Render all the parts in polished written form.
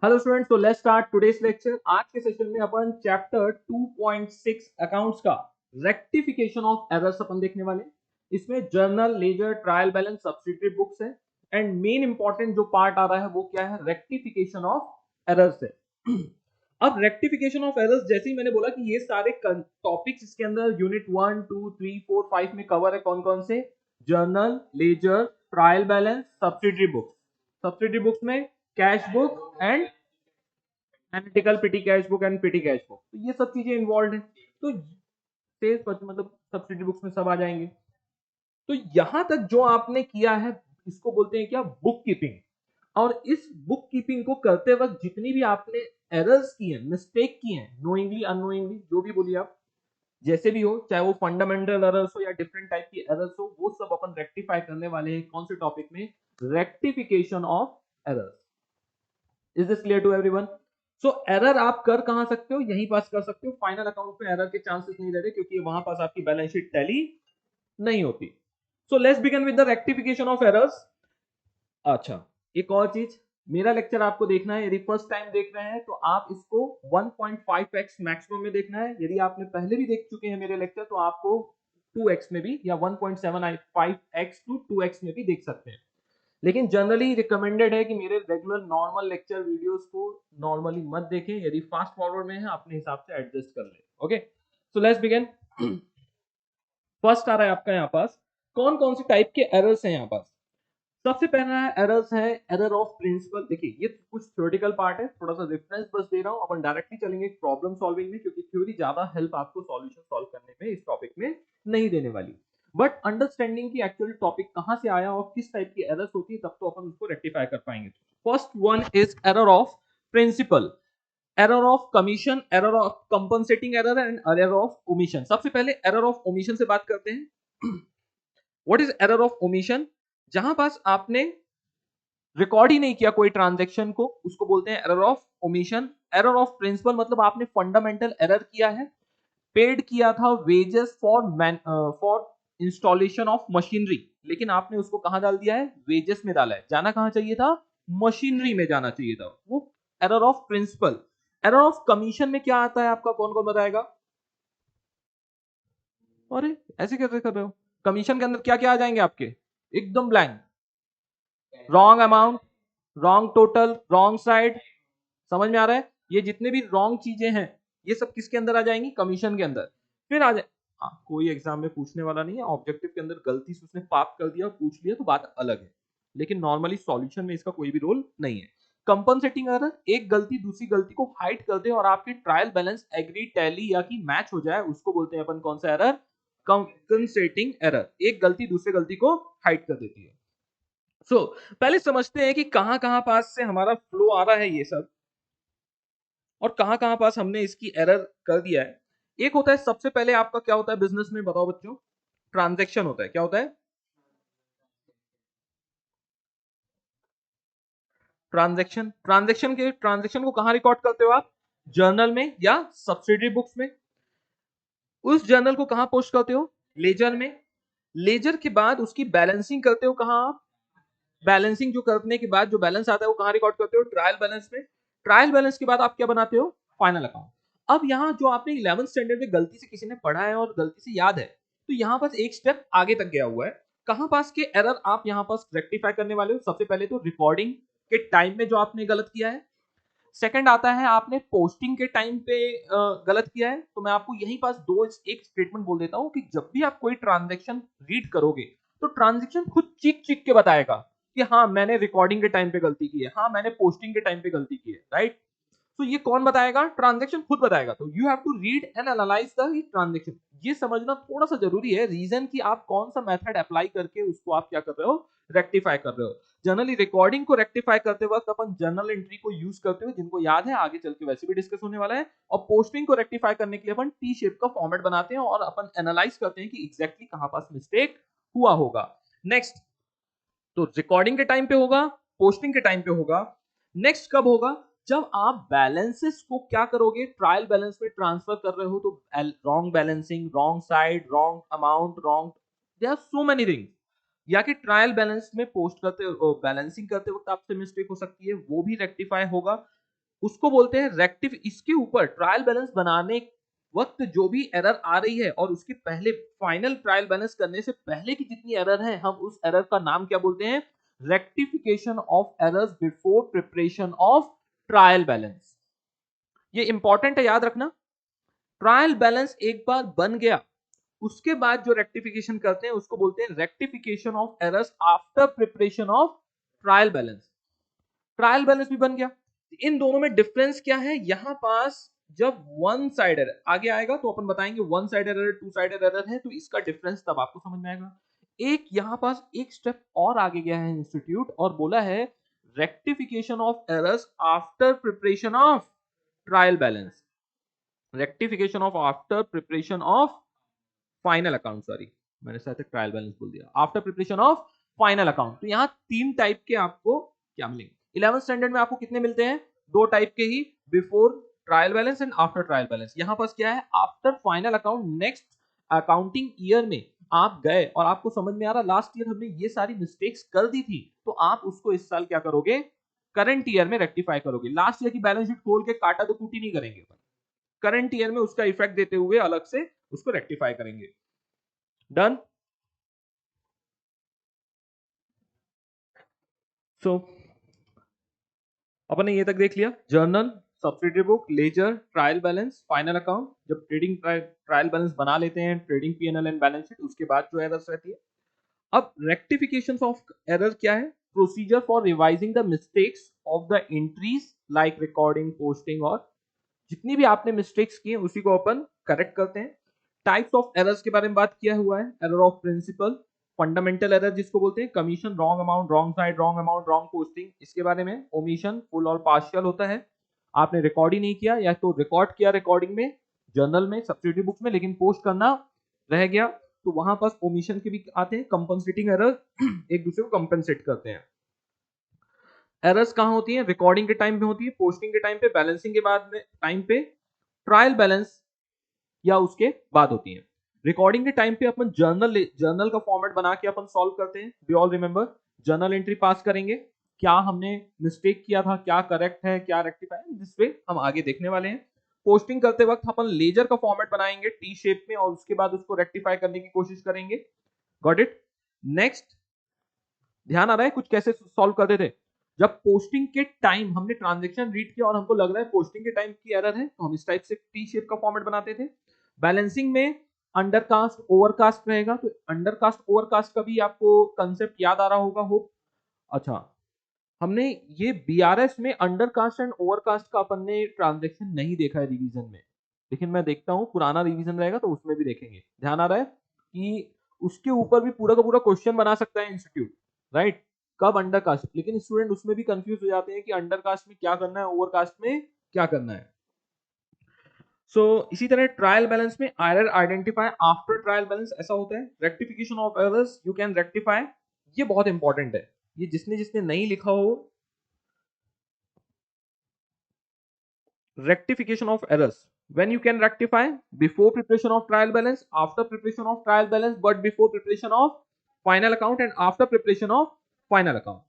Hello students, तो let's start today's lecture. आज के सेशन में अपन चैप्टर 2.6 अकाउंट्स का रेक्टिफिकेशन ऑफ एरर्स अपन देखने वाले हैं। इसमें journal, ledger, trial balance, subsidiary books है एंड मेन इंपॉर्टेंट जो पार्ट आ रहा है वो क्या है, रेक्टिफिकेशन ऑफ एरर्स है। अब रेक्टिफिकेशन ऑफ एरर्स, जैसे ही मैंने बोला कि ये सारे टॉपिक्स इसके अंदर यूनिट 1, 2, 3, 4, 5 में कवर है। कौन कौन से? Journal, ledger, trial balance, subsidiary books. Subsidiary books में cash book and analytical petty cash book and petty cash book, तो ये सब चीजें इन्वॉल्व है। तो सेल्स मतलब सब्सिडी बुक्स में सब आ जाएंगे। तो यहां तक जो आपने किया है इसको बोलते हैं क्या, बुक कीपिंग। और इस बुक कीपिंग को करते वक्त जितनी भी आपने एरर्स की है, मिस्टेक की है, नोइंगली अननोइंगली जो भी बोलिए आप, जैसे भी हो, चाहे वो फंडामेंटल एरर्स हो या डिफरेंट टाइप की एरर्स हो, वो सब अपन रेक्टिफाई करने वाले हैं। कौन से टॉपिक में? Rectification of errors. Is this clear to everyone? So error आप कर कहां सकते हो? यहीं पास कर सकते हो। फाइनल अकाउंट में एरर के चांसेस नहीं रहते क्योंकि वहां पास आपकी बैलेंस शीट टैली नहीं होती। सो let's begin with the rectification of errors. अच्छा, एक और चीज, मेरा लेक्चर आपको देखना है, यदि फर्स्ट टाइम देख रहे हैं तो आप इसको 1.5x मैक्सिमम में देखना है। यदि आपने पहले भी देख चुके हैं मेरे लेक्चर तो आपको 2x में भी या 1.75x टू 2x में भी देख सकते हैं। लेकिन जनरली रिकमेंडेड है कि मेरे रेगुलर नॉर्मल लेक्चर वीडियोस को नॉर्मली मत देखें। यदि फास्ट फॉरवर्ड में है अपने हिसाब से एडजस्ट कर ले। Okay, so let's begin. First आ रहा है आपका यहाँ पास, कौन कौन से टाइप के एरर्स हैं यहाँ पास। सबसे पहला एरर्स है एरर ऑफ प्रिंसिपल। देखिए ये कुछ थ्योरेटिकल पार्ट है, थोड़ा सा रेफरेंस बस दे रहा हूं। अपन डायरेक्टली चलेंगे प्रॉब्लम सॉल्विंग में क्योंकि थ्योरी ज्यादा हेल्प आपको सॉल्यूशन सॉल्व करने में इस टॉपिक में नहीं देने वाली। बट अंडरस्टैंडिंग की एक्चुअल टॉपिक कहां से आया और किस टाइप की एरर्स होती है तब तो अपन उसको रेक्टिफाई कर पाएंगे। First one is error of principle, error of commission, error of compensating error and error of omission. सबसे पहले एरर ऑफ ओमिशन से बात करते हैं। What is error of omission? जहां पास आपने रिकॉर्ड ही नहीं किया कोई ट्रांजेक्शन को, उसको बोलते हैं error of omission. Error of principle मतलब आपने फंडामेंटल एरर किया है, पेड किया था wages for installation of machinery, लेकिन आपने उसको कहां डाल दिया है? वेजेस में डाला है। जाना कहां चाहिए था? मशीनरी में जाना चाहिए था। वो error of principle. Error of commission में क्या आता है आपका? कौन कौन बताएगा? अरे ऐसे कैसे कर रहे हो? कमीशन के अंदर क्या क्या आ जाएंगे आपके? एकदम blank. Wrong amount, wrong total, wrong side. समझ में आ रहा है? ये जितने भी रॉन्ग चीजें हैं ये सब किसके अंदर आ जाएंगी? कमीशन के अंदर। फिर आ जाए, कोई एग्जाम में पूछने वाला नहीं है, ऑब्जेक्टिव के अंदर गलती से उसने पाप कर दिया और पूछ लिया तो बात अलग है, लेकिन नॉर्मली सॉल्यूशन में इसका कोई भी रोल नहीं है। कंपनसेटिंग एरर, एक गलती दूसरी गलती को हाइड कर दे और आपकी ट्रायल बैलेंस एग्री, टैली या कि मैच हो जाए, उसको बोलते हैं अपन कौन सा एरर? Compensating error. एक गलती दूसरी गलती को हाइड कर देती है। पहले समझते हैं कि कहां कहां पास से हमारा फ्लो आ रहा है ये सब और कहां कहां पास हमने इसकी एरर कर दिया है। एक होता है, सबसे पहले आपका क्या होता है बिजनेस में, बताओ बच्चों? ट्रांजैक्शन होता है। क्या होता है? ट्रांजैक्शन। ट्रांजैक्शन को कहां रिकॉर्ड करते हो आप? जर्नल में या सब्सिडरी बुक्स में। उस जर्नल को कहां पोस्ट करते हो? लेजर में। लेजर के बाद उसकी बैलेंसिंग करते हो कहां आप? बैलेंसिंग जो करने के बाद जो बैलेंस आता है वो कहां रिकॉर्ड करते हो? ट्रायल बैलेंस में। ट्रायल बैलेंस के बाद आप क्या बनाते हो? Final account. अब यहाँ जो आपने 11th स्टैंडर्ड में गलती से किसी ने पढ़ा है और गलती से याद है, तो यहाँ पास एक स्टेप आगे तक गया हुआ है। कहां पास के एरर आप यहाँ पास रेक्टिफाई करने वाले हो? सबसे पहले तो रिकॉर्डिंग के टाइम में जो आपने गलत किया है। सेकंड आता है आपने पोस्टिंग के टाइम पे गलत किया है। तो मैं आपको यहीं पास दो एक स्टेटमेंट बोल देता हूं कि जब भी आप कोई ट्रांजेक्शन रीड करोगे तो ट्रांजेक्शन खुद चीख चीख के बताएगा कि हाँ मैंने रिकॉर्डिंग के टाइम पे गलती की है, हाँ मैंने पोस्टिंग के टाइम पे गलती की है, राइट? तो ये कौन बताएगा? ट्रांजेक्शन खुद बताएगा। तो you have to read and analyse the transaction. ये समझना थोड़ा सा जरूरी है, रीजन कि आप कौन सा मेथड अप्लाई करके उसको आप क्या कर रहे हो? रेक्टिफाई कर रहे हो। जनरली रिकॉर्डिंग को रेक्टिफाई करते वक्त अपन जर्नल एंट्री को यूज करते हुए, जिनको याद है आगे चल के वैसे भी डिस्कस होने वाला है। और पोस्टिंग को रेक्टिफाई करने के लिए अपन टी शेप का फॉर्मेट बनाते हैं और अपन एनालाइज करते हैं कि एग्जैक्टली कहां पास मिस्टेक हुआ होगा। नेक्स्ट, तो रिकॉर्डिंग के टाइम पे होगा, पोस्टिंग के टाइम पे होगा। नेक्स्ट कब होगा? जब आप बैलेंसेस को क्या करोगे? ट्रायल बैलेंस में ट्रांसफर कर रहे हो तो wrong balancing, wrong side, wrong amount, wrong, there are so many things. या कि ट्रायल बैलेंस में पोस्ट करते बैलेंसिंग करते वक्त आपसे मिस्टेक हो सकती है, वो भी रेक्टिफाई होगा। उसको बोलते हैं रेक्टिव। इसके ऊपर ट्रायल बैलेंस बनाने वक्त जो भी एरर आ रही है और उसके पहले फाइनल ट्रायल बैलेंस करने से पहले की जितनी एरर है, हम उस एरर का नाम क्या बोलते हैं? Rectification of errors before preparation of trial balance. ये इंपॉर्टेंट है, याद रखना। ट्रायल बैलेंस एक बार बन गया, उसके बाद जो रेक्टिफिकेशन करते हैं उसको बोलते हैं rectification of errors after preparation of trial balance. Trial balance भी बन गया, इन दोनों में डिफरेंस क्या है? यहां पास जब वन साइड एरर आगे आएगा तो अपन बताएंगे one side error, two side error है, तो इसका डिफरेंस तब आपको समझ में आएगा। एक यहां पास एक स्टेप और आगे गया है इंस्टीट्यूट और बोला है rectification of errors after preparation of trial balance. Rectification of after preparation of final account, sorry मैंने शायद ट्रायल बैलेंस बोल दिया, after preparation of final account. तो यहाँ तीन टाइप के आपको क्या मिलेंगे? 11th स्टैंडर्ड में आपको कितने मिलते हैं? दो टाइप के ही, before trial balance and after trial balance. यहाँ पास क्या है? After final account next accounting year में आप गए और आपको समझ में आ रहा लास्ट ईयर हमने ये सारी मिस्टेक्स कर दी थी, तो आप उसको इस साल क्या करोगे? करंट ईयर में रेक्टिफाई करोगे। लास्ट ईयर की बैलेंस शीट खोल के काटा तो कूटी नहीं करेंगे, करंट ईयर में उसका इफेक्ट देते हुए अलग से उसको रेक्टिफाई करेंगे। डन? सो अपन ने ये तक देख लिया, journal, subsidiary book, ledger, trial balance, final account. जब ट्रेडिंग ट्रायल बैलेंस बना लेते हैं, trading PNL and balance sheet, उसके बाद जो एरर्स रहती है। अब रेक्टिफिकेशन ऑफ एरर क्या है? Procedure for revising the mistakes of the entries like recording, posting, और जितनी भी आपने मिस्टेक्स की हैं उसी को अपन करेक्ट करते हैं। टाइप्स ऑफ एरर्स के बारे में बात किया हुआ है, error of principle, fundamental error जिसको बोलते हैं, commission, wrong amount, wrong side, wrong amount, wrong posting, इसके बारे में। ओमिशन, फुल और पार्शियल होता है, आपने रिकॉर्ड ही नहीं किया या तो रिकॉर्ड किया रिकॉर्डिंग में, जर्नल में, सब्सिडरी बुक्स में, लेकिन पोस्ट करना रह गया, तो वहां पास ओमिशन के भी आते हैं। कंपनसेटिंग एरर, एक दूसरे को कंपनसेट करते हैं। एरर्स कहां होती है? रिकॉर्डिंग के टाइम पे होती है, पोस्टिंग के टाइम पे, बैलेंसिंग के बाद में टाइम पे, ट्रायल बैलेंस या उसके बाद होती है। रिकॉर्डिंग के टाइम पे अपन जर्नल का फॉर्मेट बना के अपन सॉल्व करते हैं। We all remember, journal entry pass करेंगे, क्या हमने मिस्टेक किया था, क्या करेक्ट है, क्या रेक्टिफाई, जिस पे हम आगे देखने वाले हैं। पोस्टिंग करते वक्त अपन लेजर का फॉर्मेट बनाएंगे टी शेप में और उसके बाद उसको रेक्टिफाई करने की कोशिश करेंगे। Got it? नेक्स्ट, ध्यान आ रहा है कुछ कैसे सॉल्व करते थे? जब पोस्टिंग के टाइम हमने ट्रांजेक्शन रीड किया और हमको लग रहा है पोस्टिंग के टाइम की एरर है, तो हम इस टाइप से टी शेप का फॉर्मेट बनाते थे। बैलेंसिंग में अंडरकास्ट ओवरकास्ट रहेगा, तो अंडरकास्ट ओवरकास्ट का भी आपको कंसेप्ट याद आ रहा होगा, हो। अच्छा, हमने ये बीआरएस में अंडरकास्ट एंड ओवरकास्ट का अपन ने ट्रांजेक्शन नहीं देखा है रिवीजन में, लेकिन मैं देखता हूं पुराना रिवीजन रहेगा तो उसमें भी देखेंगे। ध्यान आ रहा है कि उसके ऊपर भी पूरा का पूरा क्वेश्चन बना सकता है इंस्टीट्यूट, राइट? कब अंडरकास्ट, लेकिन स्टूडेंट उसमें भी कंफ्यूज हो जाते हैं कि अंडरकास्ट में क्या करना है, ओवरकास्ट में क्या करना है। इसी तरह ट्रायल बैलेंस में error identify after trial balance ऐसा होता है। Rectification of errors you can rectify, ये बहुत इंपॉर्टेंट है, ये जिसने जिसने नहीं लिखा हो। Rectification of errors, when you can rectify before preparation of trial balance, after preparation of trial balance, but before preparation of final account and after preparation of final account.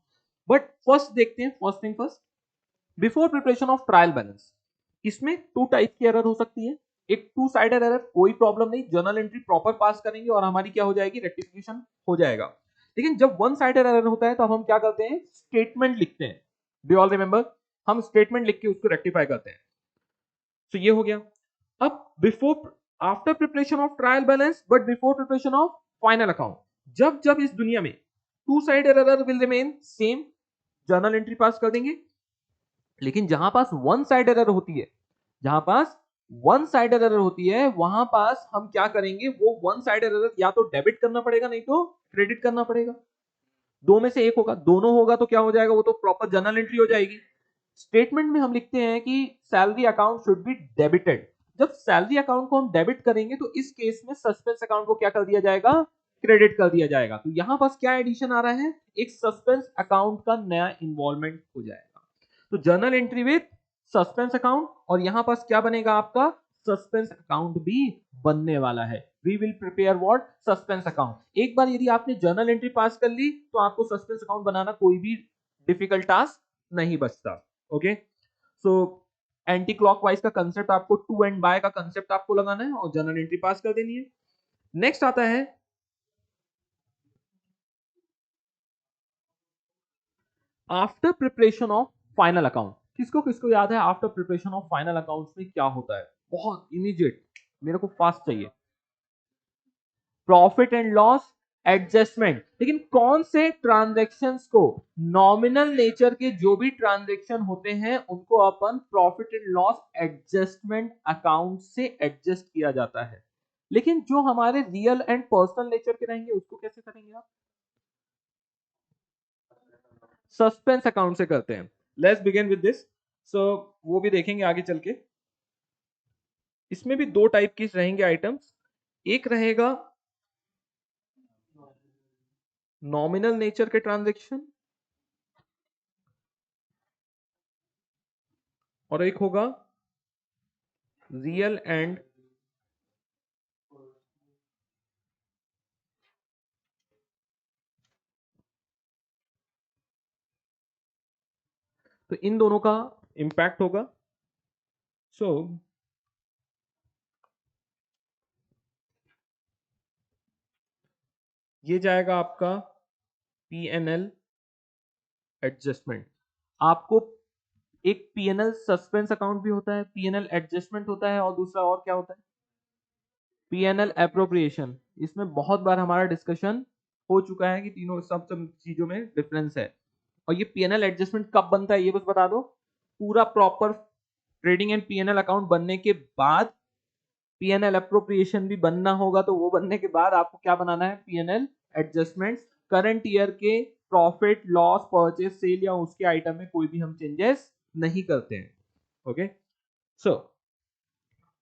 But first देखते हैं, first thing first, before preparation of trial balance, इसमें to type की error हो सकती है। एक two sided error, कोई problem नहीं, जर्नल एंट्री प्रॉपर पास करेंगे और हमारी क्या हो जाएगी? रेक्टिफिकेशन हो जाएगा। लेकिन जब वन साइडेड एरर होता है तो हम क्या करते हैं? स्टेटमेंट लिखते हैं। Do all remember? हम स्टेटमेंट लिख के उसको रेक्टिफाई करते हैं। तो ये हो गया। अब before after preparation of trial balance but before preparation of final account, जब जब इस दुनिया में two side error will remain same, journal entry pass कर देंगे। लेकिन जहां पास वन साइड एरर होती है, जहां पास वन साइड एरर होती है, वहां पास हम क्या करेंगे? वो वन साइड एरर या तो डेबिट करना पड़ेगा नहीं तो क्रेडिट करना पड़ेगा, दो में से एक होगा। दोनों होगा तो क्या हो जाएगा? वो तो प्रॉपर जर्नल एंट्री हो जाएगी। स्टेटमेंट में हम लिखते हैं कि salary account should be debited. जब सैलरी अकाउंट को हम डेबिट करेंगे तो इस केस में सस्पेंस अकाउंट को क्या कर दिया जाएगा? क्रेडिट कर दिया जाएगा। तो यहां पास क्या एडिशन आ रहा है? एक सस्पेंस अकाउंट का नया इन्वॉल्वमेंट हो जाएगा। तो journal entry with suspense account, और यहां पास क्या बनेगा आपका? सस्पेंस अकाउंट भी बनने वाला है। We will prepare what? Suspense account. एक बार यदि आपने जर्नल एंट्री पास कर ली तो आपको सस्पेंस अकाउंट बनाना कोई भी डिफिकल्ट टास्क नहीं बचता। ओके, सो एंटी क्लॉकवाइज का कंसेप्ट आपको, टू एंड बाय का कंसेप्ट आपको लगाना है और जर्नल एंट्री पास कर देनी है। नेक्स्ट आता है after preparation of final account. किसको किसको याद है after preparation of final accounts में क्या होता है? बहुत इमीडिएट, मेरे को फास्ट चाहिए। Profit and loss adjustment. लेकिन कौन से ट्रांजैक्शंस को, नॉमिनल नेचर के जो भी ट्रांजैक्शन होते हैं उनको अपन profit and loss adjustment account से एडजस्ट किया जाता है। लेकिन जो हमारे रियल एंड पर्सनल नेचर के रहेंगे उसको कैसे करेंगे आप? सस्पेंस अकाउंट से करते हैं। Let's begin with this. So वो भी देखेंगे आगे चल के। इसमें भी दो टाइप की रहेंगे आइटम्स। एक रहेगा नॉमिनल नेचर के ट्रांजैक्शन और एक होगा रियल एंड तो इन दोनों का इंपैक्ट होगा। सो ये जाएगा आपका पीएनएल एडजस्टमेंट। आपको एक पीएनएल सस्पेंस अकाउंट भी होता है, पीएनएल एडजस्टमेंट होता है और दूसरा और क्या होता है? PNL appropriation. इसमें बहुत बार हमारा डिस्कशन हो चुका है कि तीनों सब चीजों में डिफरेंस है। और ये पीएनएल एडजस्टमेंट कब बनता है ये बस बता दो। पूरा proper trading and PNL account बनने के बाद पीएनएल अप्रोप्रिएशन भी बनना होगा, तो वो बनने के बाद आपको क्या बनाना है? PNL adjustments. करंट ईयर के प्रॉफिट लॉस परचेज सेल या उसके आइटम में कोई भी हम चेंजेस नहीं करते हैं। Okay, so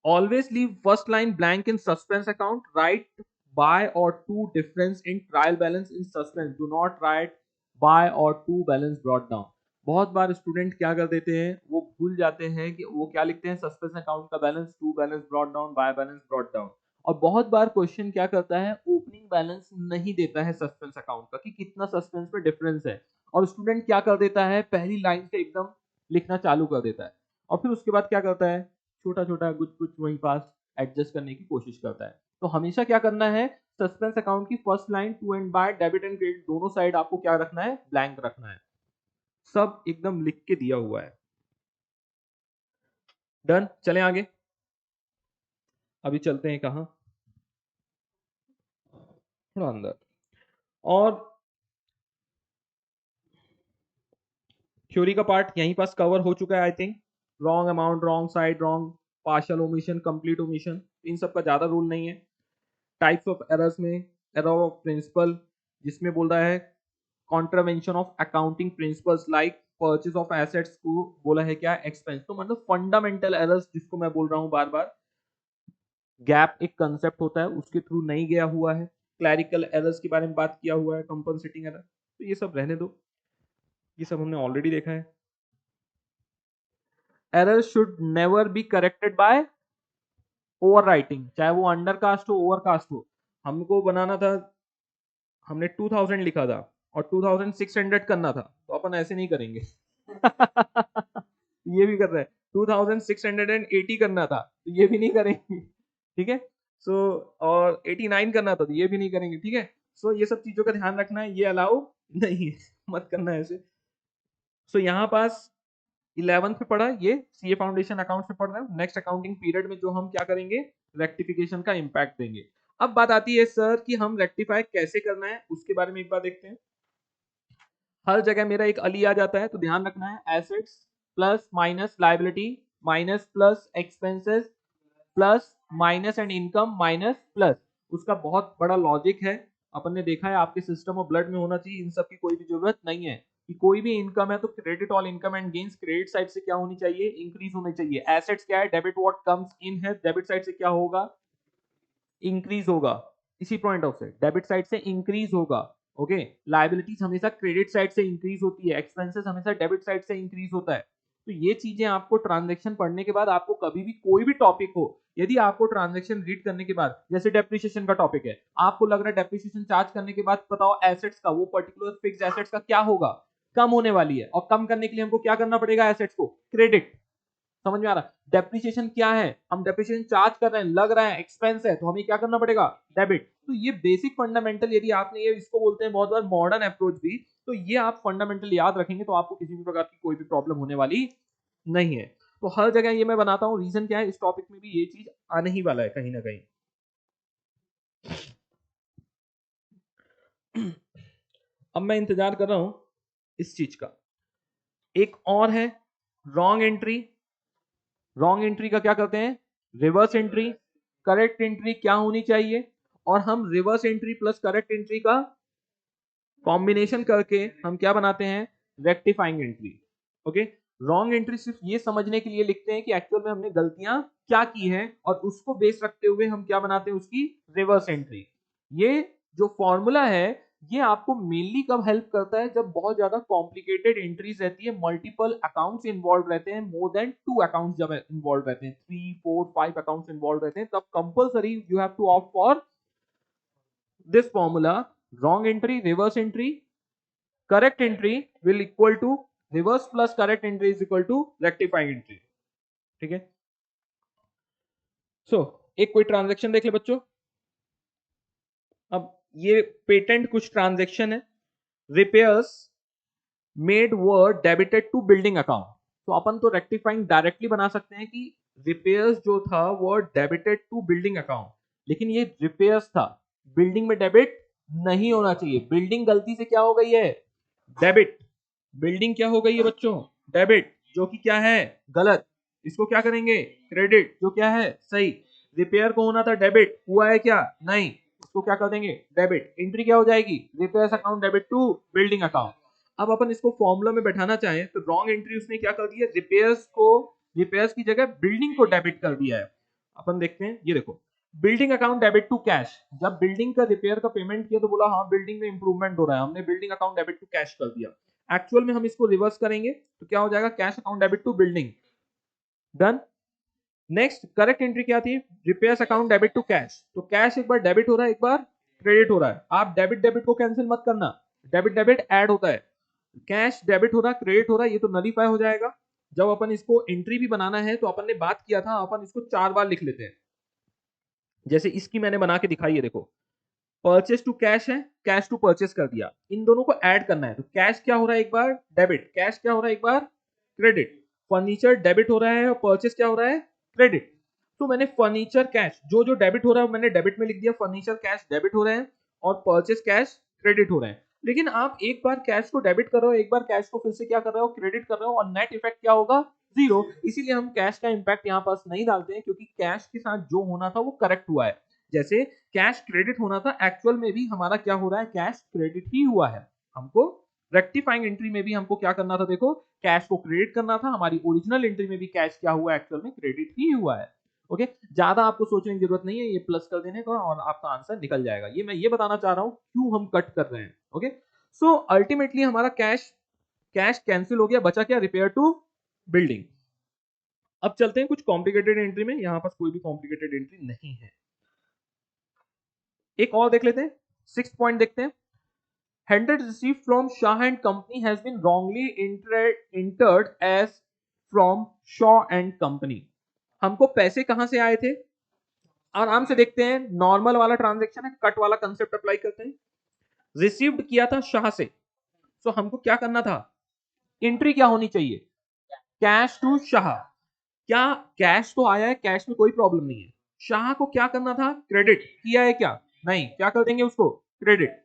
always leave first line blank in suspense account. Write buy or to difference in trial balance in suspense. Do not write buy or to balance brought down. बहुत बार student क्या कर देते हैं, वो भूल जाते हैं कि वो क्या लिखते हैं, सस्पेंस अकाउंट का balance, to balance brought down, by balance brought down. और बहुत बार क्वेश्चन क्या करता है, ओपनिंग बैलेंस नहीं देता है सस्पेंस अकाउंट का कि कितना सस्पेंस में डिफरेंस है, और स्टूडेंट क्या कर देता है, पहली लाइन से एकदम लिखना चालू कर देता है और फिर उसके बाद क्या करता है, छोटा छोटा कुछ कुछ वहीं पास एडजस्ट करने की कोशिश करता है। तो हमेशा क्या करना है, सस्पेंस अकाउंट की first line to end by debit and credit दोनों साइड आपको क्या रखना है, ब्लैंक रखना है। सब एकदम लिख के दिया हुआ है। डन, चलें आगे। अभी चलते हैं कहां, थोड़ा अंदर। और थ्योरी का पार्ट यहीं पास कवर हो चुका है I think. Wrong amount, wrong side, wrong partial omission, complete omission, इन सब का ज्यादा रूल नहीं है। टाइप्स ऑफ एरर्स में एरर ऑफ प्रिंसिपल, जिसमें बोल रहा है contravention of accounting principles like purchase of assets को बोला है क्या, एक्सपेंस। तो मतलब फंडामेंटल एरर्स जिसको मैं बोल रहा हूं बार बार, गैप एक कंसेप्ट होता है उसके थ्रू नहीं गया हुआ है। क्लैरिकल एरर्स के बारे में बात किया हुआ है, कंपनसेटिंग एरर, तो ये सब रहने दो, ये सब हमने ऑलरेडी देखा है। Error should never be corrected bye over writing, चाहे वो अंडर कास्ट हो ओवर कास्ट हो। हमको बनाना था, हमने 2000 लिखा था और 2600 करना था, तो अपन ऐसे नहीं करेंगे। ये भी कर रहे हैं, 2680 करना था तो ये भी नहीं करेंगे, ठीक है। सो और 89 करना था तो ये भी नहीं करेंगे, ठीक है। सो ये सब चीजों का ध्यान रखना है, ये अलाउ नहीं है, मत करना है ऐसे। सो यहाँ पास 11th पे पढ़ा, ये सीए फाउंडेशन अकाउंट से पढ़ रहे हो। नेक्स्ट अकाउंटिंग पीरियड में जो हम क्या करेंगे, रेक्टिफिकेशन का इंपैक्ट देंगे। अब बात आती है सर कि हम रेक्टिफाई कैसे करना है, उसके बारे में एक बार देखते हैं। हर जगह मेरा एक अली आ जाता है, तो ध्यान रखना है, assets plus minus liability minus plus expenses plus minus and income minus plus. उसका बहुत बड़ा लॉजिक है, अपन ने देखा है आपके सिस्टम ऑफ ब्लड में होना चाहिए, इन सब की कोई भी जरूरत नहीं है। कि कोई भी इनकम है तो credit all income and gains credit side से क्या होनी चाहिए, इंक्रीज होनी चाहिए। एसेट्स क्या है, डेबिट व्हाट कम्स इन है, डेबिट साइड से क्या होगा, इंक्रीज होगा। इसी पॉइंट ऑफ से डेबिट साइड से इंक्रीज होगा। ओके, लायबिलिटीज हमेशा क्रेडिट साइड से इंक्रीज होती है, एक्सपेंसेस हमेशा डेबिट साइड से इंक्रीज होता है। तो ये चीजें आपको ट्रांजैक्शन पढ़ने के बाद, आपको कभी भी कोई भी टॉपिक हो, यदि आपको ट्रांजैक्शन रीड करने के बाद, जैसे डेप्रिसिएशन का टॉपिक है, आपको लग रहा है डेप्रिसिएशन चार्ज करने के बाद बताओ एसेट्स का, वो पर्टिकुलर फिक्स्ड एसेट्स का क्या होगा, कम होने वाली है, और कम करने के लिए हमको क्या करना पड़ेगा, एसेट्स को क्रेडिट। समझ में आ रहा है? डेप्रिसिएशन क्या है, हम डेप्रिसिएशन चार्ज कर रहे हैं, लग रहा है, एक्सपेंस है, तो हमें क्या करना पड़ेगा, डेबिट। तो ये बेसिक फंडामेंटल, यदि आपने ये इसको बोलते हैं बहुत बार मॉडर्न अप्रोच भी, तो ये आप फंडामेंटल याद रखेंगे तो आपको किसी भी प्रकार की कोई भी प्रॉब्लम होने वाली नहीं है। तो हर जगह ये मैं बनाता हूँ, रीजन क्या है, इस टॉपिक में भी ये चीज आने ही वाला है कहीं ना कहीं। अब मैं इंतजार कर रहा हूं इस चीज का। एक और है रॉन्ग एंट्री। रॉन्ग एंट्री का क्या करते हैं, रिवर्स एंट्री। करेक्ट एंट्री क्या होनी चाहिए, और हम reverse entry plus correct entry का कॉम्बिनेशन करके हम क्या बनाते हैं, rectifying entry. Okay, wrong entry सिर्फ ये समझने के लिए लिखते हैं कि एक्चुअल में हमने गलतियां क्या की हैं, और उसको बेस रखते हुए हम क्या बनाते हैं, उसकी रिवर्स एंट्री। ये जो फॉर्मूला है ये आपको मेनली कब हेल्प करता है, जब बहुत ज्यादा कॉम्प्लिकेटेड एंट्रीज रहती है, मल्टीपल अकाउंट्स इन्वॉल्व रहते हैं, मोर देन 2 अकाउंट्स जब इन्वॉल्व रहते हैं, 3 4 5 अकाउंट्स इन्वॉल्व रहते हैं, तब compulsory you have to opt for this formula. Wrong entry, reverse entry, correct entry will equal to reverse plus correct entry is equal to rectifying entry. ठीक है, सो एक कोई ट्रांजेक्शन देख ले बच्चों। अब ये पेटेंट कुछ ट्रांजेक्शन है, repairs made were debited to building account. तो अपन तो रेक्टिफाइंग डायरेक्टली बना सकते हैं कि रिपेयर्स जो था वो डेबिटेड टू बिल्डिंग अकाउंट, लेकिन ये रिपेयर्स था, बिल्डिंग में डेबिट नहीं होना चाहिए। बिल्डिंग गलती से क्या हो गई है, डेबिट। बिल्डिंग क्या हो गई है बच्चों, डेबिट, जो कि क्या है, गलत। इसको क्या करेंगे, क्रेडिट, जो क्या है, सही। रिपेयर को होना था डेबिट, हुआ है क्या, नहीं, इसको क्या कर देंगे, डेबिट। एंट्री क्या हो जाएगी, repairs account debit to building account. अब अपन इसको फॉर्मूला में बैठाना चाहें तो रॉन्ग एंट्री उसने क्या कर दिया, रिपेयर्स को, रिपेयर्स की जगह बिल्डिंग को डेबिट कर दिया है। अपन देखते हैं, ये देखो, building account debit to cash. जब बिल्डिंग का रिपेयर का पेमेंट किया तो बोला हाँ बिल्डिंग में इंप्रूवमेंट हो रहा है, हमने building account debit to cash कर दिया। एक्चुअल में हम इसको रिवर्स करेंगे तो क्या हो जाएगा, cash account debit to building, done. Next correct entry क्या थी, repairs account debit to cash. तो कैश एक बार डेबिट हो रहा है, एक बार क्रेडिट हो रहा है। आप डेबिट डेबिट को कैंसिल मत करना, डेबिट डेबिट ऐड होता है। कैश डेबिट हो रहा है, क्रेडिट हो रहा है, ये तो नलीफाई हो जाएगा। जब अपन इसको एंट्री भी बनाना है तो अपन ने बात किया था, अपन इसको 4 बार लिख लेते हैं। जैसे इसकी मैंने बना के दिखाई है, देखो, परचेस टू कैश है, कैश टू परचेस कर दिया, इन दोनों को ऐड करना है। तो कैश क्या हो रहा है, एक बार डेबिट, कैश क्या हो रहा है, एक बार क्रेडिट। फर्नीचर डेबिट हो रहा है और परचेस क्या हो रहा है, क्रेडिट। तो मैंने फर्नीचर कैश, जो जो डेबिट हो रहा है मैंने डेबिट में लिख दिया, फर्नीचर कैश डेबिट हो रहे हैं और परचेस कैश क्रेडिट हो रहे हैं। लेकिन आप एक बार कैश को डेबिट कर रहे हो, एक बार कैश को फिर से क्या कर रहे हो, क्रेडिट कर रहे हो, और नेट इफेक्ट क्या होगा, जीरो। इसीलिए हम कैश का इंपैक्ट यहाँ पास नहीं डालते हैं, क्योंकि कैश के साथ जो होना था वो करेक्ट हुआ है। जैसे कैश क्रेडिट होना था, एक्चुअल में भी हमारा क्या हो रहा है, कैश क्रेडिट ही हुआ है। हमको रेक्टिफाइंग एंट्री में भी हमको क्या करना था, देखो, कैश को क्रेडिट करना था। हमारी ओरिजिनल एंट्री में भी कैश क्या हुआ, एक्चुअल में क्रेडिट ही हुआ है। ओके, ज्यादा आपको सोचने की जरूरत नहीं है, ये प्लस कर देने का और आपका आंसर निकल जाएगा। ये मैं ये बताना चाह रहा हूं क्यों हम कट कर रहे हैं। ओके, सो अल्टीमेटली हमारा कैश, कैश कैंसिल हो गया, बचा क्या, रिपेयर टू बिल्डिंग। अब चलते हैं कुछ कॉम्प्लिकेटेड एंट्री में, यहां पास कोई भी कॉम्प्लिकेटेड एंट्री नहीं है। एक और देख लेते हैं, 6th पॉइंट देखते हैं। Handed received from Shah and Company has been wrongly entered as from Shaw and Company. हमको पैसे कहां से आए थे, आराम से देखते हैं, नॉर्मल वाला ट्रांजैक्शन है, कट वाला कंसेप्ट अप्लाई करते हैं। रिसीव्ड किया था शाह से, तो हमको क्या करना था, एंट्री क्या होनी चाहिए, कैश टू शाह। क्या कैश तो आया है, कैश में कोई प्रॉब्लम नहीं है। शाह को क्या करना था, क्रेडिट किया है क्या, नहीं, क्या कर देंगे उसको, क्रेडिट।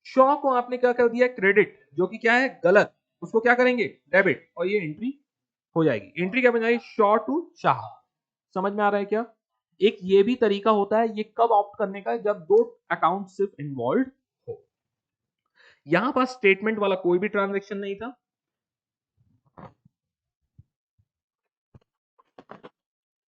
शॉ को आपने क्या कर दिया, क्रेडिट, जो कि क्या है, गलत, उसको क्या करेंगे, डेबिट, और ये एंट्री हो जाएगी। एंट्री क्या बन जाएगी, शॉ टू शाह। समझ में आ रहा है क्या। एक ये भी तरीका होता है, ये कब ऑप्ट करने का, जब दो अकाउंट सिर्फ इन्वॉल्व हो। यहां पास स्टेटमेंट वाला कोई भी ट्रांजेक्शन नहीं था।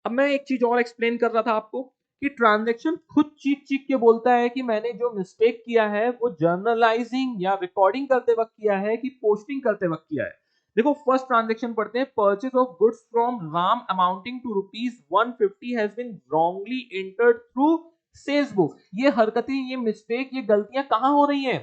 अब मैं एक चीज और एक्सप्लेन कर रहा था आपको कि ट्रांजैक्शन खुद चीख चीख के बोलता है कि मैंने जो मिस्टेक किया है वो जर्नलाइजिंग या रिकॉर्डिंग करते वक्त किया है कि पोस्टिंग करते वक्त किया है। देखो, फर्स्ट ट्रांजैक्शन पढ़ते हैं, purchase of goods from Ram amounting to ₹150 has been wrongly entered through sales book. ये हरकतें, ये मिस्टेक, ये गलतियां कहां हो रही हैं,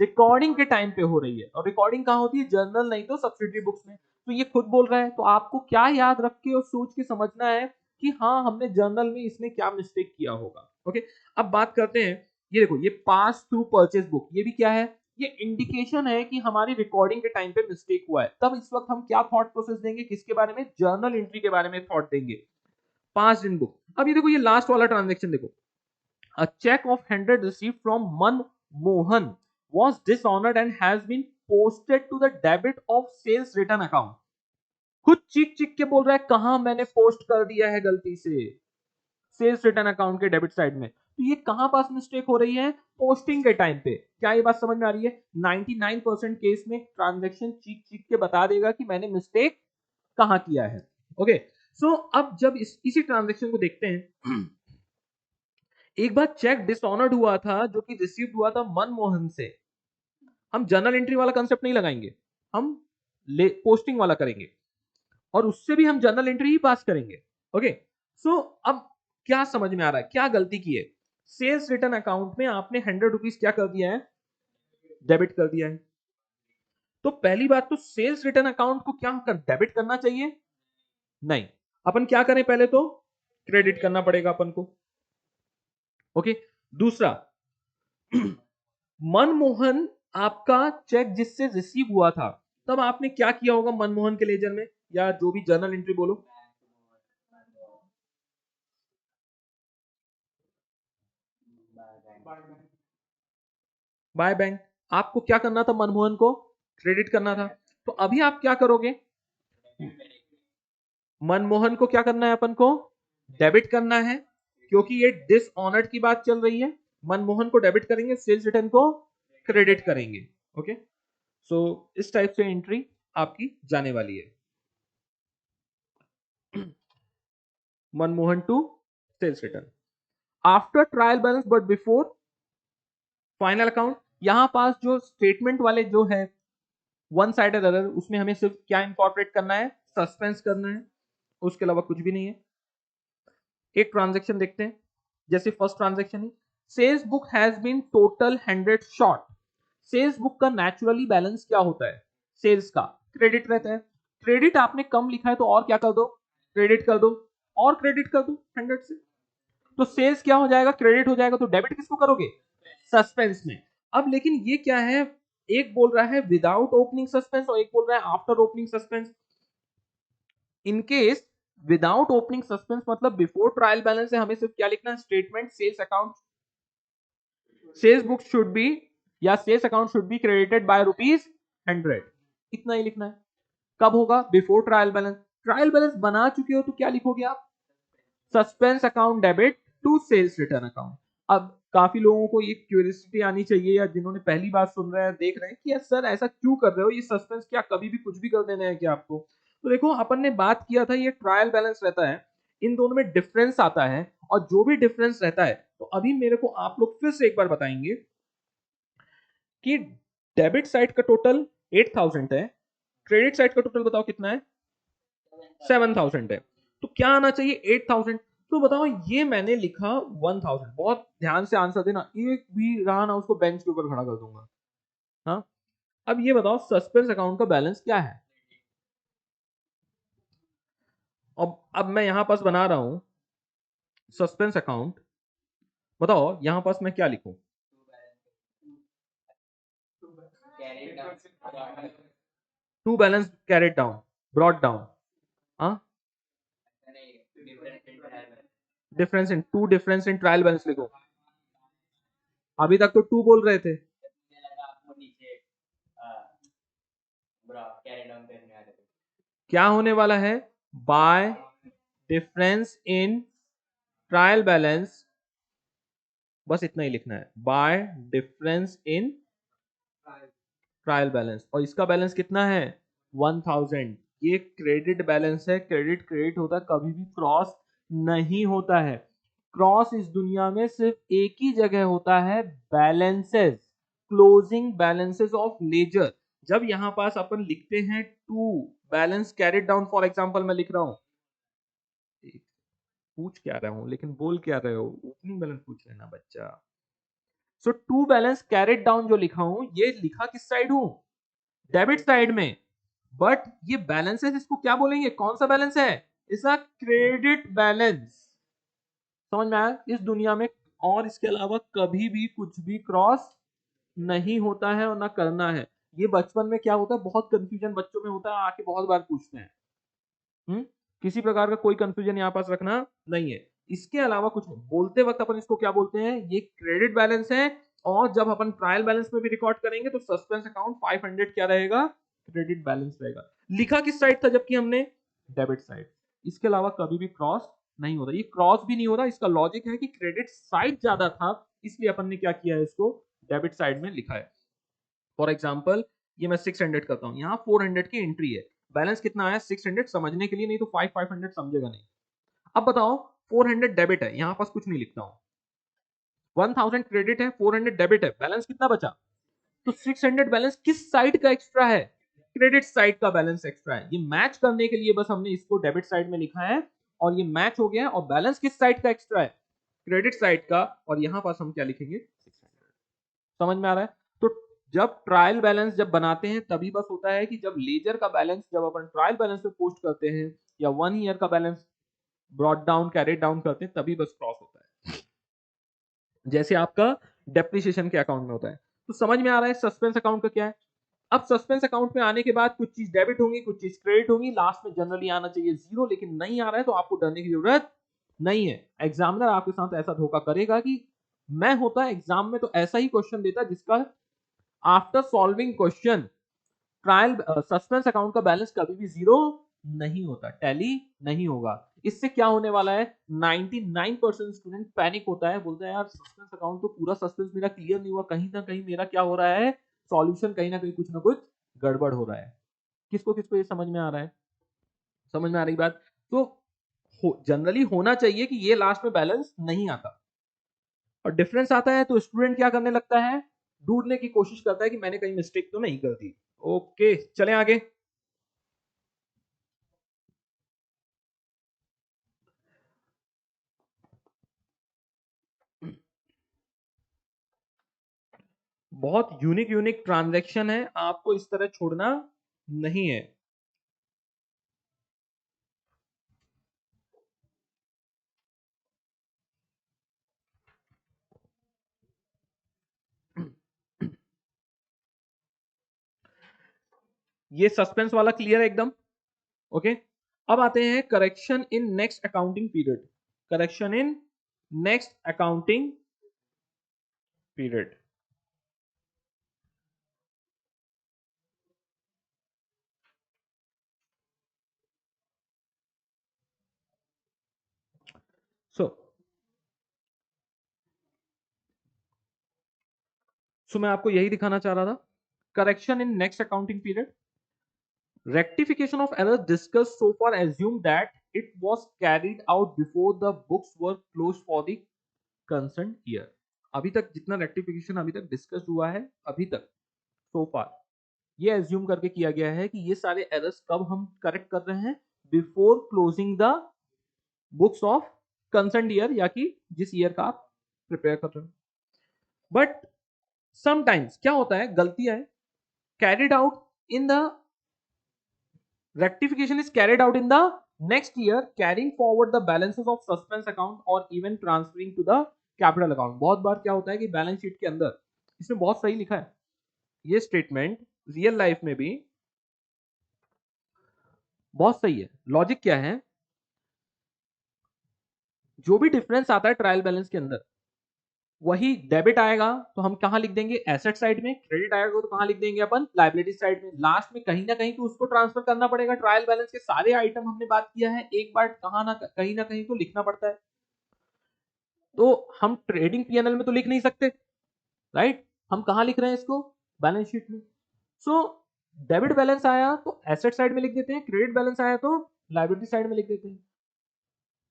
रिकॉर्डिंग के टाइम पे हो रही है। और रिकॉर्डिंग कहां होती है, जर्नल नहीं तो सब्सिडरी बुक्स में। तो ये खुद बोल रहा है, तो आपको क्या याद रख के और सोच के समझना है कि हाँ हमने जर्नल में इसने क्या मिस्टेक किया होगा। ओके, अब बात करते हैं, ये देखो ये पास थ्रू परचेज बुक, ये भी क्या है, ये इंडिकेशन है कि हमारी रिकॉर्डिंग के टाइम पे मिस्टेक हुआ है। तब इस वक्त हम क्या थॉट प्रोसेस देंगे, किसके बारे में, जर्नल एंट्री के बारे में थॉट देंगे, पास इन बुक। अब ये देखो ये लास्ट वाला ट्रांजेक्शन देखो, a check of 100 received from Manmohan was dishonored and has been posted to the debit of sales return account। खुद चीख चीख के बोल रहा है कहां मैंने पोस्ट कर दिया है गलती से, सेल्स रिटर्न अकाउंट के डेबिट साइड में। तो ये कहां पास मिस्टेक हो रही है, पोस्टिंग के टाइम पे। क्या ये बात समझ में आ रही है? 99% केस में ट्रांजैक्शन चीख चीख के बता देगा कि मैंने मिस्टेक कहां किया है। ओके, सो अब जब इसी ट्रांजैक्शन को देखते हैं, एक बार चेक डिसऑनर्ड हुआ था जो कि रिसीव्ड हुआ था मनमोहन से। हम जर्नल एंट्री वाला कंसेप्ट नहीं लगाएंगे, हम पोस्टिंग वाला करेंगे और उससे भी हम जर्नल एंट्री ही पास करेंगे। ओके, सो अब क्या समझ में आ रहा है, क्या गलती की है? सेल्स रिटर्न अकाउंट में आपने 100 रुपीज क्या कर दिया है, डेबिट कर दिया है। तो पहली बात तो सेल्स रिटर्न अकाउंट को क्या कर डेबिट करना चाहिए? नहीं, अपन क्या करें, पहले तो क्रेडिट करना पड़ेगा अपन को। ओके, दूसरा, मनमोहन आपका चेक जिससे रिसीव हुआ था, तब आपने क्या किया होगा मनमोहन के लेजर में, या जो भी जर्नल एंट्री बोलो, बाय बैंक। आपको क्या करना था, मनमोहन को क्रेडिट करना था। तो अभी आप क्या करोगे, मनमोहन को क्या करना है, अपन को डेबिट करना है, क्योंकि ये डिसऑनर्ड की बात चल रही है। मनमोहन को डेबिट करेंगे, सेल्स रिटर्न को क्रेडिट करेंगे। ओके, सो इस टाइप से एंट्री आपकी जाने वाली है, Manmohan to sales return after trial balance but before final account. यहां पास जो स्टेटमेंट वाले जो है वन साइडेड एरर, उसमें हमें सिर्फ क्या इंकॉर्पोरेट करना है, सस्पेंस करना है, उसके अलावा कुछ भी नहीं है। एक ट्रांजैक्शन देखते हैं, जैसे फर्स्ट ट्रांजैक्शन है, sales book has been total 100 short. Sales book का नेचुरली बैलेंस क्या होता है, सेल्स का क्रेडिट रहता है। क्रेडिट आपने कम लिखा है तो और क्या कर दो, क्रेडिट कर दो, और क्रेडिट कर दो 100 से, तो सेल्स क्या हो जाएगा, क्रेडिट हो जाएगा। तो डेबिट किसको करोगे, सस्पेंस में। अब लेकिन ये क्या है, एक बोल रहा है विदाउट ओपनिंग सस्पेंस और एक बोल रहा है after opening suspense. In case without opening suspense मतलब बिफोर ट्रायल बैलेंस है, हमें सिर्फ क्या लिखना है, statement sales account, sales book should be या sales account should be credited by ₹100, इतना ही लिखना है। कब होगा, before trial balance. Trial balance बना चुके हो तो क्या लिखोगे आप, suspense account debit to sales return account. अब काफी लोगों को ये क्यूरियोसिटी आनी चाहिए, या जिन्होंने पहली बार सुन रहे हैं देख रहे हैं कि यार सर ऐसा क्यों कर रहे हो, ये सस्पेंस क्या कभी भी कुछ भी कर देना है क्या आपको। तो देखो अपन ने बात किया था, ये ट्रायल बैलेंस रहता है, इन दोनों में डिफरेंस आता है, और जो भी डिफरेंस रहता है, तो अभी मेरे को आप लोग फिर से एक बार बताएंगे कि डेबिट साइड का टोटल 8000 है, क्रेडिट साइड का टोटल बताओ कितना है, 7000 है। तो क्या आना चाहिए, 8000। तो बताओ ये मैंने लिखा 1000, बहुत ध्यान से आंसर देना, एक भी रहा ना उसको बेंच के ऊपर खड़ा कर दूंगा। हाँ, अब ये बताओ सस्पेंस अकाउंट का बैलेंस क्या है। अब मैं यहां पास बना रहा हूं सस्पेंस अकाउंट, बताओ यहां पास मैं क्या लिखूं, to balance carried down, brought down, हाँ, डिफरेंस इन ट्रायल बैलेंस लिखो। अभी तक तो टू बोल रहे थे, क्या होने वाला है, bye difference in trial balance, बस इतना ही लिखना है, bye difference in trial balance. और इसका बैलेंस कितना है, 1000। ये क्रेडिट बैलेंस है, क्रेडिट क्रेडिट होता है, कभी भी क्रॉस नहीं होता है। क्रॉस इस दुनिया में सिर्फ एक ही जगह होता है, balances, closing balances of ledger. जब यहां पास अपन लिखते हैं to balance carried down, for example मैं लिख रहा हूं, पूछ क्या रहा हूं लेकिन बोल क्या रहे हो, ओपनिंग बैलेंस पूछ लेना बच्चा। सो टू बैलेंस कैरिड डाउन जो लिखा हूं, ये लिखा किस साइड हूं, डेबिट साइड में। बट ये बैलेंसेस इसको क्या बोलेंगे, कौन सा बैलेंस है, इसका क्रेडिट बैलेंस। समझ में आया, इस दुनिया में और इसके अलावा कभी भी कुछ भी क्रॉस नहीं होता है और ना करना है। ये बचपन में क्या होता है, बहुत कंफ्यूजन बच्चों में होता है, आके बहुत बार पूछते हैं। किसी प्रकार का कोई कंफ्यूजन यहाँ पास रखना नहीं है। इसके अलावा कुछ नहीं, बोलते वक्त अपन इसको क्या बोलते हैं, ये क्रेडिट बैलेंस है। और जब अपन ट्रायल बैलेंस में भी रिकॉर्ड करेंगे तो सस्पेंस अकाउंट 500 क्या रहेगा, क्रेडिट बैलेंस रहेगा। लिखा किस साइड था, जबकि हमने डेबिट साइड। इसके अलावा कभी भी क्रॉस नहीं होता, ये क्रॉस भी नहीं होता। इसका लॉजिक है कि क्रेडिट साइड ज्यादा था, इसलिए अपन ने क्या किया है, इसको डेबिट साइड में लिखा है। फॉर एग्जाम्पल ये मैं 600 करता हूँ, यहाँ 400 की एंट्री है, बैलेंस कितना आया 600 समझने के लिए, नहीं तो 500 समझेगा नहीं। अब बताओ 400 डेबिट है, यहाँ पास कुछ नहीं लिखता हूँ, 1000 क्रेडिट है, 400 डेबिट है, बैलेंस कितना बचा, तो 600 बैलेंस किस साइड का एक्स्ट्रा है, क्रेडिट साइड का बैलेंस एक्स्ट्रा है। ये मैच करने के लिए बस हमने इसको डेबिट साइड में लिखा है और ये मैच हो गया। और बैलेंस किस साइड का एक्स्ट्रा है, क्रेडिट साइड का, और यहां पास हम क्या लिखेंगे 600। समझ में आ रहा है। तो जब ट्रायल बैलेंस जब बनाते हैं तभी बस होता है कि जब लेजर का बैलेंस जब अपन ट्रायल बैलेंस पे पोस्ट करते हैं या 1 ईयर का balance brought down carried down करते हैं तभी बस क्रॉस होता है, जैसे आपका डेप्रिसिएशन के अकाउंट में होता है। तो समझ में आ रहा है सस्पेंस अकाउंट का क्या है। अब सस्पेंस अकाउंट में आने के बाद कुछ चीज डेबिट होंगी, कुछ चीज क्रेडिट होंगी, लास्ट में जनरली आना चाहिए जीरो, लेकिन नहीं आ रहा है तो आपको डरने की जरूरत नहीं है। एग्जामिनर आपके साथ ऐसा धोखा करेगा कि मैं होता एग्जाम में तो ऐसा ही क्वेश्चन देता जिसका after solving question trial suspense account का बैलेंस कभी भी जीरो नहीं होता, टैली नहीं होगा। इससे क्या होने वाला है, 99% स्टूडेंट पैनिक होता है, बोलता है यार सस्पेंस अकाउंट तो पूरा सस्पेंस मेरा क्लियर नहीं हुआ, कहीं ना कहीं मेरा क्या हो रहा है, सॉल्यूशन कहीं ना कहीं कुछ ना कुछ गड़बड़ हो रहा है। किसको किसको ये समझ में आ रहा है, समझ में आ रही बात। तो जनरली होना चाहिए कि ये लास्ट में बैलेंस नहीं आता, और डिफरेंस आता है तो स्टूडेंट क्या करने लगता है, ढूंढने की कोशिश करता है कि मैंने कहीं मिस्टेक तो नहीं कर दी। ओके चलें आगे। बहुत यूनिक यूनिक ट्रांजैक्शन है, आपको इस तरह छोड़ना नहीं है। ये सस्पेंस वाला क्लियर है एकदम। ओके अब आते हैं correction in next accounting period, correction in next accounting period. So मैं आपको यही दिखाना चाह रहा था, correction in next accounting period. Rectification of errors discussed so far assume that it was carried out before the books were closed for the concerned year। अभी तक जितना रेक्टिफिकेशन अभी तक डिस्कस हुआ है, अभी तक so far ये एज्यूम करके किया गया है कि ये सारे एरर्स कब हम करेक्ट कर रहे हैं, before closing the books of concern year, या कि जिस ईयर का आप प्रिपेयर कर रहे हो। बट समटाइम्स क्या होता है, गलतियां है carried out in the rectification is carried out in the next year carrying forward the balances of suspense account or even transferring to the capital account। बहुत बार क्या होता है कि बैलेंस शीट के अंदर, इसमें बहुत सही लिखा है ये स्टेटमेंट, रियल लाइफ में भी बहुत सही है। लॉजिक क्या है, जो भी डिफरेंस आता है ट्रायल बैलेंस के अंदर, वही डेबिट आएगा तो हम कहां लिख देंगे, एसेट साइड में, क्रेडिट आएगा तो कहां लिख देंगे अपन, लाइबिलिटी साइड में। लास्ट में कहीं ना कहीं तो उसको ट्रांसफर करना पड़ेगा, ट्रायल बैलेंस के सारे आइटम हमने बात किया है, एक बार कहां ना कहीं तो लिखना पड़ता है। तो हम ट्रेडिंग पीएनएल में तो लिख नहीं सकते, राइट, हम कहां लिख रहे हैं इसको, बैलेंस शीट में। सो डेबिट बैलेंस आया तो एसेट साइड में लिख देते हैं, क्रेडिट बैलेंस आया तो लाइबिलिटी साइड में लिख देते हैं।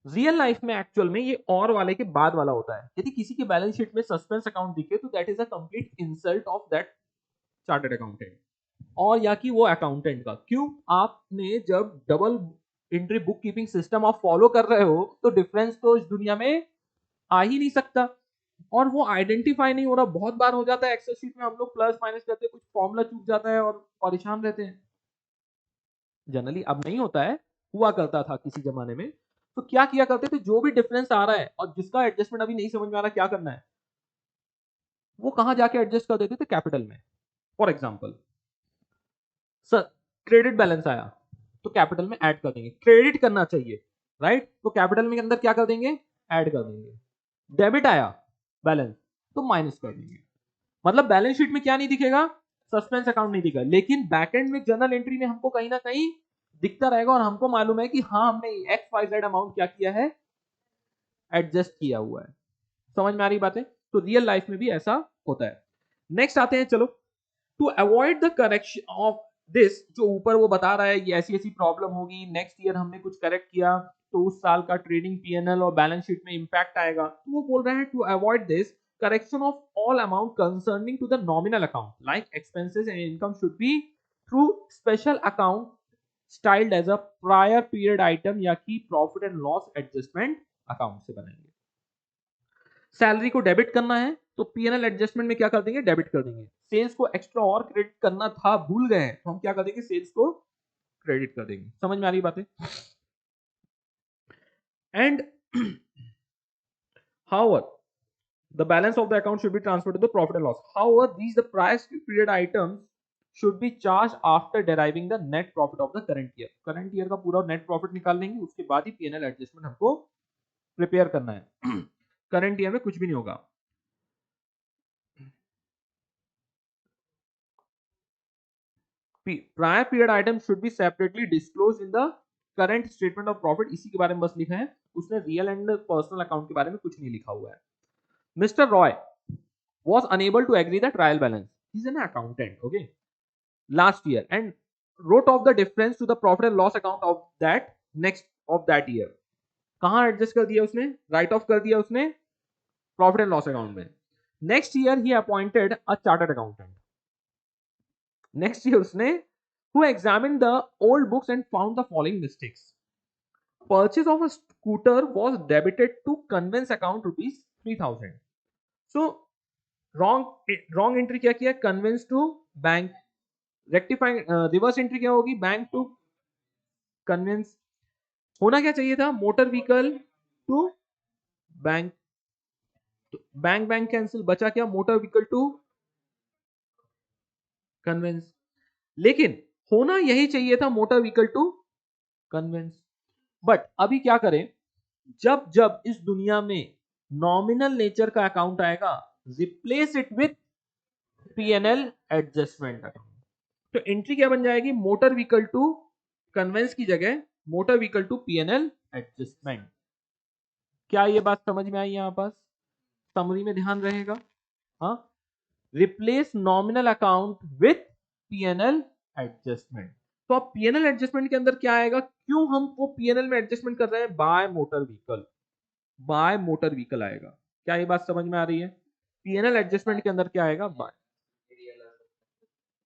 रियल लाइफ में एक्चुअल में ये और वाले के बाद वाला होता है। यदि किसी के बैलेंस शीट में सस्पेंस अकाउंट दिखे तो that is a complete insult of that chartered accountant, और या कि वो अकाउंटेंट का। क्यों, आपने जब double entry book keeping system आप फॉलो कर रहे हो तो डिफरेंस तो इस दुनिया में आ ही नहीं सकता, और वो आइडेंटिफाई नहीं हो रहा। बहुत बार हो जाता है एक्सेल शीट में हम लोग प्लस माइनस करते हैं, कुछ फॉर्मूला चूक जाता है और परेशान रहते हैं। जनरली अब नहीं होता है, हुआ करता था किसी जमाने में। तो क्या किया करते थे, जो भी डिफरेंस आ रहा है और जिसका एडजस्टमेंट अभी नहीं समझ में आ रहा क्या करना है, वो कहां जाके एडजस्ट कर देते थे, कैपिटल में। For example sir credit balance आया तो कैपिटल में ऐड कर देंगे, क्रेडिट करना चाहिए राइट, तो कैपिटल में के अंदर क्या कर देंगे, ऐड कर देंगे। डेबिट आया बैलेंस तो माइनस कर देंगे। मतलब बैलेंस शीट में क्या नहीं दिखेगा, सस्पेंस अकाउंट नहीं दिखेगा, लेकिन बैकएंड में जर्नल एंट्री में हमको कहीं ना कहीं दिखता रहेगा और हमको मालूम है कि हाँ हमने एक्स वाई जेड अमाउंट क्या किया है, एडजस्ट किया हुआ है। समझ में आ रही बातें। तो रियल लाइफ में भी ऐसा होता है। नेक्स्ट आते हैं, चलो to avoid the correction of this, जो ऊपर वो बता रहा है ये ऐसी ऐसी प्रॉब्लम होगी, नेक्स्ट ईयर हमने कुछ करेक्ट किया तो उस साल का ट्रेडिंग पीएनएल और बैलेंस शीट में इंपैक्ट आएगा। तो वो बोल रहे हैं to avoid this correction of all amount concerning to the nominal account like expenses and income should be through special account styled as a prior period item या कि profit and loss adjustment account से बनाएंगे। Salary को debit करना है तो PNL adjustment में क्या कर देंगे, डेबिट कर देंगे। सेल्स को एक्स्ट्रा और क्रेडिट करना था, भूल गए हैं, तो हम क्या कर देंगे, सेल्स को क्रेडिट कर देंगे। समझ में आ रही बातें। And however the balance of the account should be transferred to the profit and loss. However, these the prior period items should be charged after deriving the net profit of the current year. Current year का पूरा net profit निकाल लेंगे, उसके बाद ही PNL adjustment हमको prepare करना है। Current year में कुछ भी नहीं होगा। prior period item should be separately disclosed in the current statement of profit, इसी के बारे में बस लिखा है, उसने रियल एंड पर्सनल अकाउंट के बारे में कुछ नहीं लिखा हुआ है। Mister Roy was unable to agree the trial balance, he's an accountant, okay, last year and wrote off the difference to the profit and loss account of that next of that year। कहां adjust कर दिया उसने, right of कर दिया उसने profit and loss account में। Next year he appointed a chartered accountant, next year उसने who examined the old books and found the following mistakes. Purchase of a scooter was debited to conveyance account rupees 3000। So wrong entry क्या किया, conveyance to bank, rectifying reverse entry क्या होगी, bank to conveyance। होना क्या चाहिए था, motor vehicle to bank, bank bank cancel, बचा क्या, मोटर व्हीकल टू कन्वेंस। लेकिन होना यही चाहिए था, motor vehicle to conveyance. But अभी क्या करें, जब जब इस दुनिया में नॉमिनल नेचर का अकाउंट आएगा, replace it with PNL adjustment account. तो एंट्री क्या बन जाएगी, मोटर व्हीकल टू कन्वेंस की जगह motor vehicle to PNL adjustment. क्या ये बात समझ में आई यहां पास, समरी में ध्यान रहेगा। हाँ, replace nominal account with PNL adjustment. तो अब पीएनएल एडजस्टमेंट के अंदर क्या आएगा, क्यों हम वो पीएनएल में एडजस्टमेंट कर रहे हैं, by motor vehicle, by motor vehicle आएगा। क्या ये बात समझ में आ रही है, पीएनएल एडजस्टमेंट के अंदर क्या आएगा, बाय।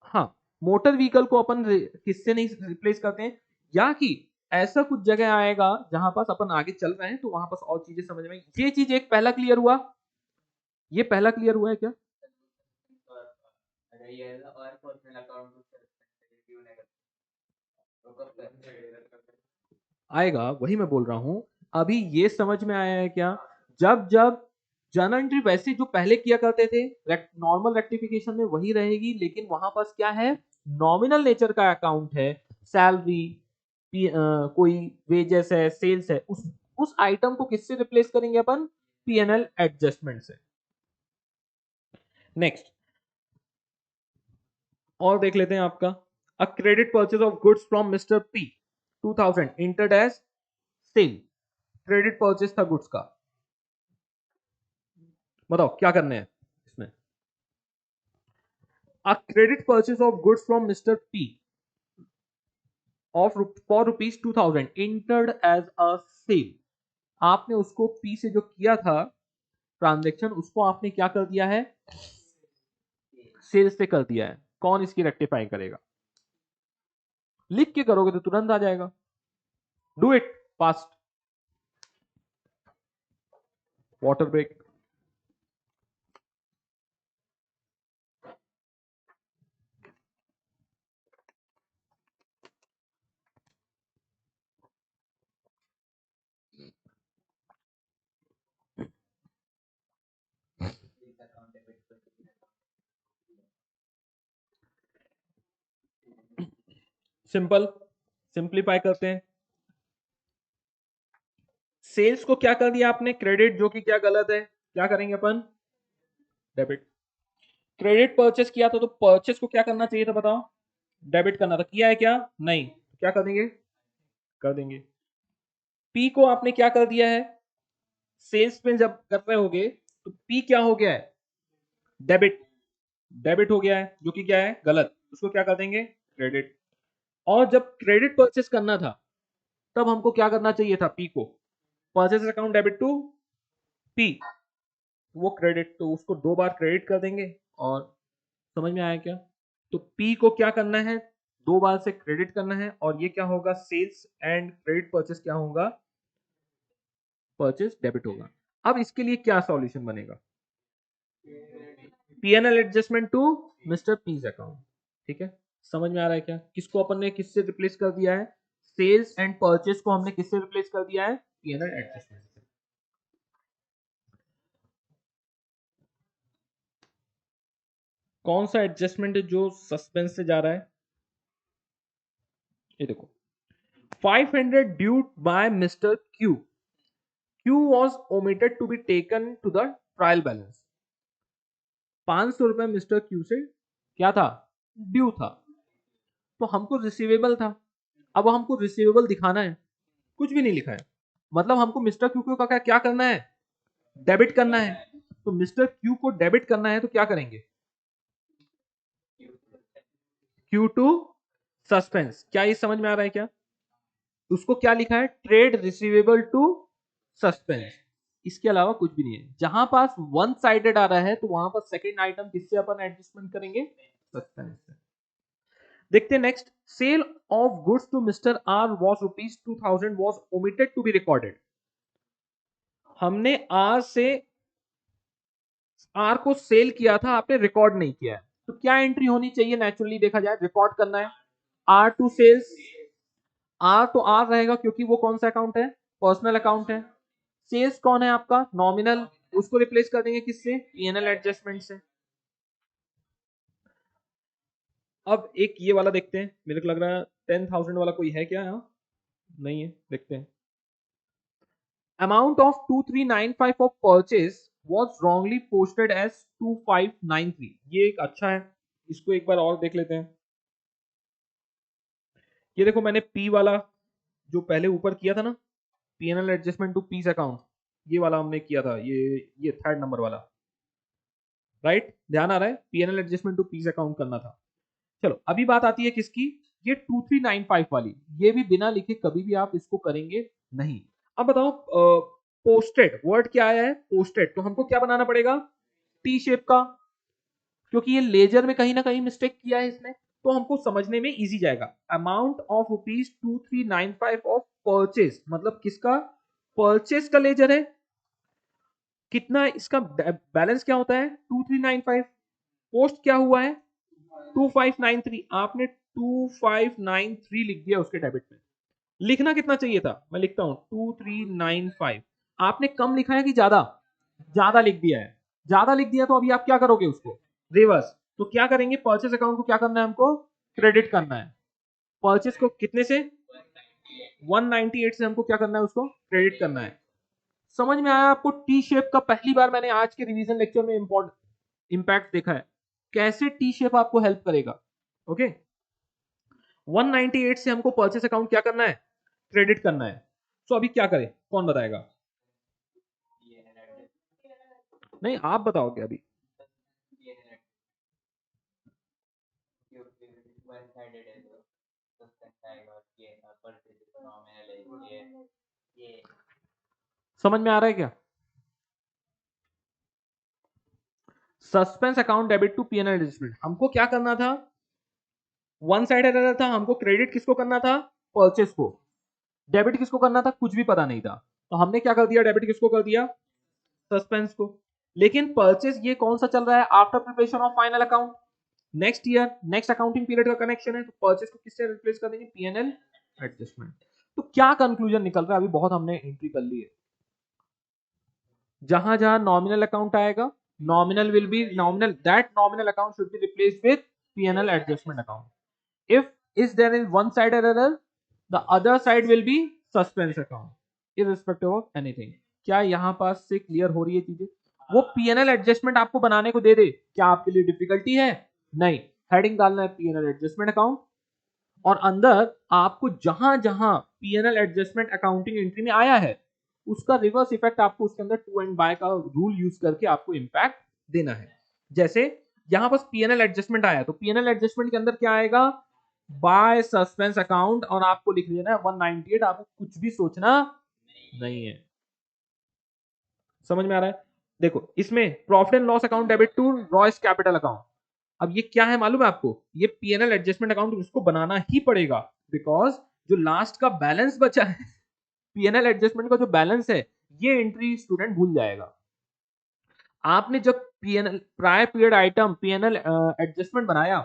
हाँ, मोटर व्हीकल को अपन किससे नहीं रिप्लेस करते हैं, या कि ऐसा कुछ जगह आएगा जहां पास अपन आगे चल रहे हैं तो वहां पास और चीजें समझ में। ये चीज एक पहला क्लियर हुआ, ये पहला क्लियर हुआ है क्या, आएगा, वही मैं बोल रहा हूं। अभी ये समझ में आया है क्या, जब जब जर्नल एंट्री वैसे जो पहले किया करते थे नॉर्मल रेक्टिफिकेशन में वही रहेगी, लेकिन वहां पास क्या है, नॉमिनल नेचर का अकाउंट है, सैलरी, कोई वेजेस है, सेल्स है, उस आइटम को किससे रिप्लेस करेंगे अपन, पीएनएल एडजस्टमेंट से। नेक्स्ट और देख लेते हैं आपका, a credit purchase of goods from mister P 2000 entered as sale. Credit purchase था गुड्स का, बताओ क्या करने हैं इसमें। A credit purchase of goods from mister P of for rupees 2000 entered as a sale. आपने उसको पी से जो किया था ट्रांजेक्शन, उसको आपने क्या कर दिया है, सेल्स से कर दिया है। कौन इसकी रेक्टिफाई करेगा, लिख के करोगे तो तुरंत आ जाएगा, do it fast. Water break. Simple, simplify करते हैं। सेल्स को क्या कर दिया आपने, क्रेडिट, जो कि क्या गलत है, क्या करेंगे अपन, डेबिट। क्रेडिट परचेस किया था तो परचेस को क्या करना चाहिए था बताओ, डेबिट करना था, किया है क्या, नहीं, क्या कर देंगे, कर देंगे। पी को आपने क्या कर दिया है, सेल्स में जब कर रहे होगे तो पी क्या हो गया है, डेबिट, डेबिट हो गया है, जो कि क्या है, गलत, उसको क्या कर देंगे, क्रेडिट। और जब क्रेडिट परचेस करना था तब हमको क्या करना चाहिए था, पी को, purchase account debit to P, वो क्रेडिट, तो उसको दो बार क्रेडिट कर देंगे। और समझ में आया क्या, तो पी को क्या करना है, दो बार से क्रेडिट करना है, और ये क्या होगा, सेल्स एंड क्रेडिट परचेस क्या होगा, परचेस डेबिट होगा। अब इसके लिए क्या सॉल्यूशन बनेगा, PNL adjustment to mister P's account. ठीक है, समझ में आ रहा है क्या, किसको अपन ने किससे रिप्लेस कर दिया है, सेल्स एंड परचेस को हमने किससे रिप्लेस कर दिया है, पीएनएल एडजस्टमेंट से। कौन सा एडजस्टमेंट है जो सस्पेंस से जा रहा है, ये देखो, 500 due by mister Q, Q was omitted to be taken to the trial balance. 500 रुपए मिस्टर क्यू से क्या था, ड्यू था, तो हमको रिसीवेबल था, अब हमको रिसीवेबल दिखाना है, कुछ भी नहीं लिखा है, मतलब हमको मिस्टर क्यू का क्या करना है, डेबिट करना है। तो मिस्टर क्यू को डेबिट करना है तो क्या करेंगे, क्यू टू सस्पेंस, क्या ये समझ में आ रहा है क्या, उसको क्या लिखा है, ट्रेड रिसीवेबल टू सस्पेंस, इसके अलावा कुछ भी नहीं है। जहां पास वन साइडेड आ रहा है तो वहां पर सेकेंड आइटम किससे अपन एडजस्टमेंट करेंगे, सस्पेंस से। देखते हैं next, sale of goods to mister R was ₹2000 was omitted to be recorded. हमने आर से, आर को सेल किया था, आपने रिकॉर्ड नहीं किया है, तो क्या एंट्री होनी चाहिए, नेचुरली देखा जाए रिकॉर्ड करना है, आर टू सेल्स, आर तो आर रहेगा क्योंकि वो कौन सा अकाउंट है, पर्सनल अकाउंट है। सेल्स कौन है आपका, नॉमिनल, उसको रिप्लेस कर देंगे किससे, पीएनएल एडजस्टमेंट से। अब एक ये वाला देखते हैं, मेरे को लग रहा है 10,000 वाला कोई है क्या यहाँ, नहीं है, देखते हैं। Amount of 2395 of purchase was wrongly posted as 2593, ये एक अच्छा है, इसको एक बार और देख लेते हैं। ये देखो, मैंने पी वाला जो पहले ऊपर किया था ना, PNL adjustment to P's account, ये वाला हमने किया था, ये थर्ड नंबर वाला, राइट, ध्यान आ रहा है, PNL adjustment to P's account करना था। चलो अभी बात आती है किसकी, ये 2395 वाली, ये भी बिना लिखे कभी भी आप इसको करेंगे नहीं। अब बताओ, पोस्टेड वर्ड क्या आया है, पोस्टेड, तो हमको क्या बनाना पड़ेगा, टी शेप का, क्योंकि ये लेजर में कहीं ना कहीं मिस्टेक किया है इसने, तो हमको समझने में इजी जाएगा। अमाउंट ऑफ ₹2395 ऑफ परचेज, मतलब किसका, परचेज का लेजर है, कितना इसका बैलेंस क्या होता है, 2395, पोस्ट क्या हुआ है 2593, आपने 2593 लिख दिया उसके डेबिट में। लिखना कितना चाहिए था, मैं लिखता हूं 2395, आपने कम लिखा है कि ज्यादा, ज्यादा लिख दिया है, ज्यादा लिख दिया, तो अभी आप क्या करोगे उसको, रिवर्स, तो क्या करेंगे, परचेस अकाउंट को क्या करना है हमको, क्रेडिट करना है, परचेस को कितने से, 198 से हमको क्या करना है, उसको क्रेडिट करना है। समझ में आया आपको, टी शेप का पहली बार मैंने आज के रिवीजन लेक्चर में इंपैक्ट देखा है, कैसे टी शेप आपको हेल्प करेगा। ओके, 198 से हमको परचेस अकाउंट क्या करना है, क्रेडिट करना है। तो अभी क्या करें, कौन बताएगा, नहीं आप बताओगे अभी, समझ में आ रहा है क्या, suspense account debit to PNL adjustment, हमको क्या करना था, वन साइड एरर था, हमको क्रेडिट किसको करना था, परचेस को, डेबिट किसको करना था, कुछ भी पता नहीं था, तो हमने क्या कर दिया, डेबिट किसको कर दिया, सस्पेंस को। लेकिन परचेस ये कौन सा चल रहा है, after preparation of final account, next year, next accounting period का कनेक्शन है, तो परचेस को किससे रिप्लेस कर देंगे, पीएनएल एडजस्टमेंट। तो क्या कंक्लूजन निकल रहा है, अभी बहुत हमने एंट्री कर ली है, जहां जहां नॉमिनल अकाउंट आएगा, nominal will be nominal, that nominal account should be replaced with PNL adjustment account. If Is there is one side error, the other side will be suspense account, irrespective of anything. क्या यहाँ पास से clear हो रही है चीजें? वो PNL adjustment आपको बनाने को दे दे, क्या आपके लिए डिफिकल्टी है? नहीं, हेडिंग डालना है पीएनएल एडजस्टमेंट अकाउंट, और अंदर आपको जहां जहां पीएनएल एडजस्टमेंट अकाउंटिंग एंट्री में आया है उसका रिवर्स इफेक्ट आपको उसके अंदर टू एंड बाय का रूल यूज करके आपको इंपैक्ट देना है. जैसे यहां पर पीएनएल एडजस्टमेंट आया तो पीएनएल एडजस्टमेंट के अंदर क्या आएगा? बाय सस्पेंस अकाउंट, और आपको लिख देना है 198. आपको कुछ भी सोचना नहीं है. समझ में आ रहा है? देखो इसमें profit and loss account debit to Roy's capital account. अब ये क्या है मालूम है आपको? ये पीएनएल एडजस्टमेंट अकाउंट इसको बनाना ही पड़ेगा, बिकॉज जो लास्ट का बैलेंस बचा है पीएनएल एडजस्टमेंट का जो बैलेंस है ये एंट्री स्टूडेंट भूल जाएगा. आपने जब PNL prior period item PNL adjustment बनाया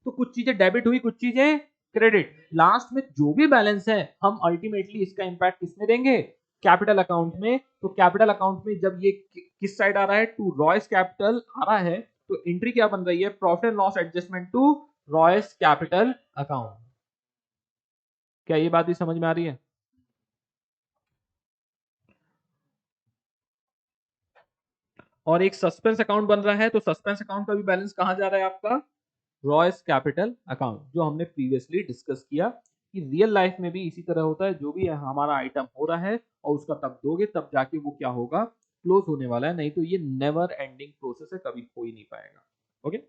तो कुछ चीजें डेबिट हुई, कुछ चीजें क्रेडिट. लास्ट में जो भी बैलेंस है हम अल्टीमेटली इसका इंपैक्ट किसमें देंगे? कैपिटल अकाउंट में. तो कैपिटल अकाउंट में जब ये किस साइड आ रहा है? टू रॉयस कैपिटल आ रहा है, तो एंट्री क्या बन रही है? Profit and loss adjustment to Roy's capital account. क्या ये बात भी समझ में आ रही है? और एक सस्पेंस अकाउंट बन रहा है, तो सस्पेंस अकाउंट का भी बैलेंस कहां जा रहा है आपका? रॉयस कैपिटल अकाउंट, जो हमने प्रीवियसली डिस्कस किया कि रियल लाइफ में भी इसी तरह होता है. जो भी हमारा आइटम हो रहा है और उसका तब दोगे तब जाके वो क्या होगा? क्लोज होने वाला है. नहीं तो ये नेवर एंडिंग प्रोसेस है, कभी हो ही नहीं पाएगा. ओके,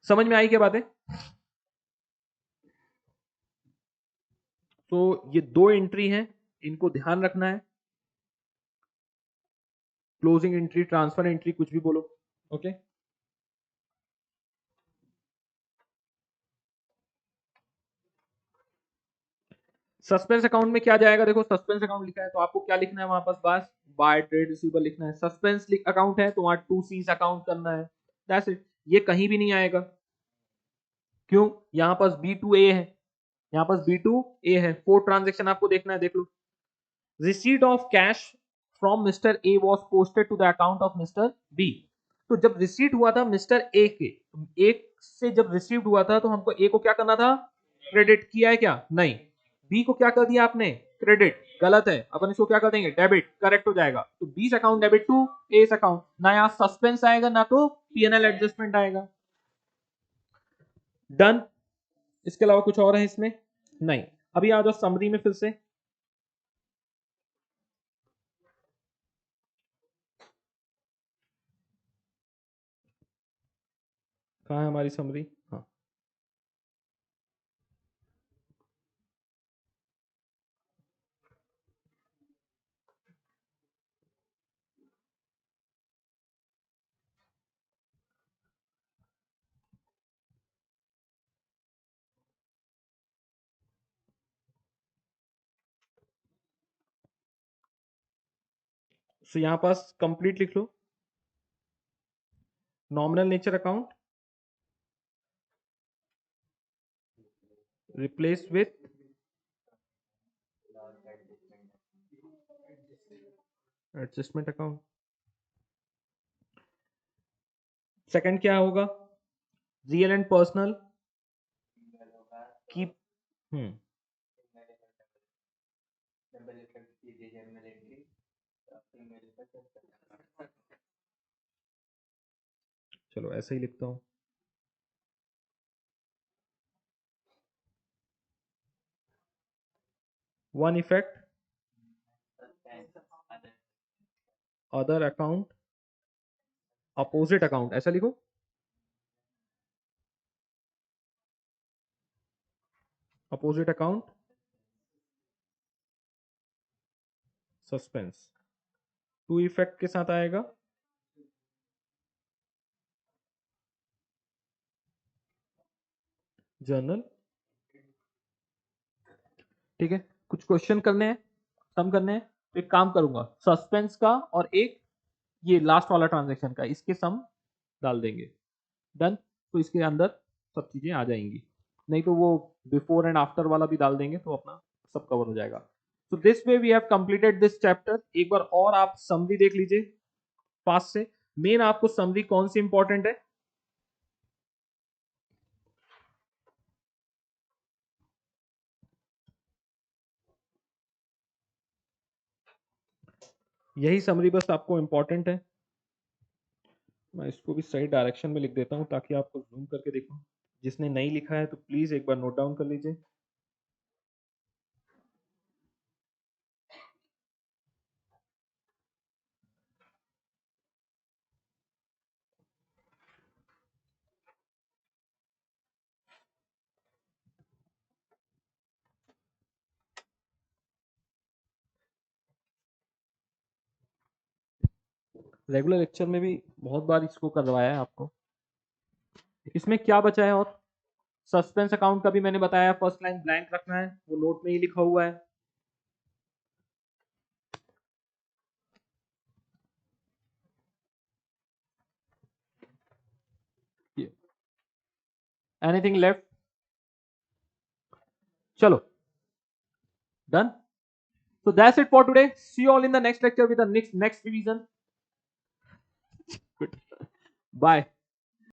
समझ में आई क्या बातें? तो ये दो एंट्री हैं, इनको ध्यान रखना है. क्लोजिंग एंट्री, ट्रांसफर एंट्री, कुछ भी बोलो. ओके, सस्पेंस अकाउंट में क्या जाएगा? देखो सस्पेंस अकाउंट लिखा है तो आपको क्या लिखना है वहां पास? बस बाय ट्रेड रिसीवेबल लिखना है. सस्पेंस अकाउंट है तो वहां टू सीज अकाउंट करना है. That's it. ये कहीं भी नहीं आएगा. क्यों? यहाँ पास B2A है, यहाँ पास B2A है. 4 ट्रांजेक्शन आपको देखना है, देख लो. Receipt of cash from mister A was posted to the account of mister B. तो जब रिसीट हुआ था मिस्टर ए के, एक से जब रिसीव हुआ था तो हमको ए को क्या करना था? क्रेडिट. किया है क्या? नहीं. बी को क्या कर दिया आपने? क्रेडिट. गलत है, अपन इसको क्या कर देंगे? डेबिट. करेक्ट हो जाएगा. तो P's account debit to S account. ना यहाँ सस्पेंस आएगा ना तो पीएनएल एडजस्टमेंट आएगा. डन. इसके अलावा कुछ और है इसमें? नहीं. अभी आ जाओ समरी में फिर से. कहाँ है हमारी समरी? हाँ, तो यहां पास कंप्लीट लिख लो. Nominal nature account replace with adjustment account. Second क्या होगा? रियल एंड पर्सनल की. चलो ऐसे ही लिखता हूं. One effect other account opposite account, ऐसा लिखो. Opposite account suspense. Two effect के साथ आएगा जर्नल. ठीक है, कुछ क्वेश्चन करने हैं, सम करने हैं. तो एक काम करूंगा, सस्पेंस का और एक ये लास्ट वाला ट्रांजेक्शन का, इसके सम डाल देंगे. डन. तो इसके अंदर सब चीजें आ जाएंगी. नहीं तो वो बिफोर एंड आफ्टर वाला भी डाल देंगे तो अपना सब कवर हो जाएगा. तो this way we have completed this chapter. एक बार और आप समरी देख लीजिए पास से. मेन आपको समरी कौन सी इंपॉर्टेंट है? यही समरी बस आपको इंपॉर्टेंट है। मैं इसको भी सही डायरेक्शन में लिख देता हूँ ताकि आपको जूम करके देखो। जिसने नहीं लिखा है तो प्लीज एक बार नोट डाउन कर लीजिए। रेगुलर लेक्चर में भी बहुत बार इसको करवाया है आपको। इसमें क्या बचा है और सस्पेंस अकाउंट का भी मैंने बताया, फर्स्ट लाइन ब्लैंक रखना है, वो नोट में ही लिखा हुआ है। Anything left? चलो, done. So that's it for today. See you all in the next lecture with the next revision. Good. Bye.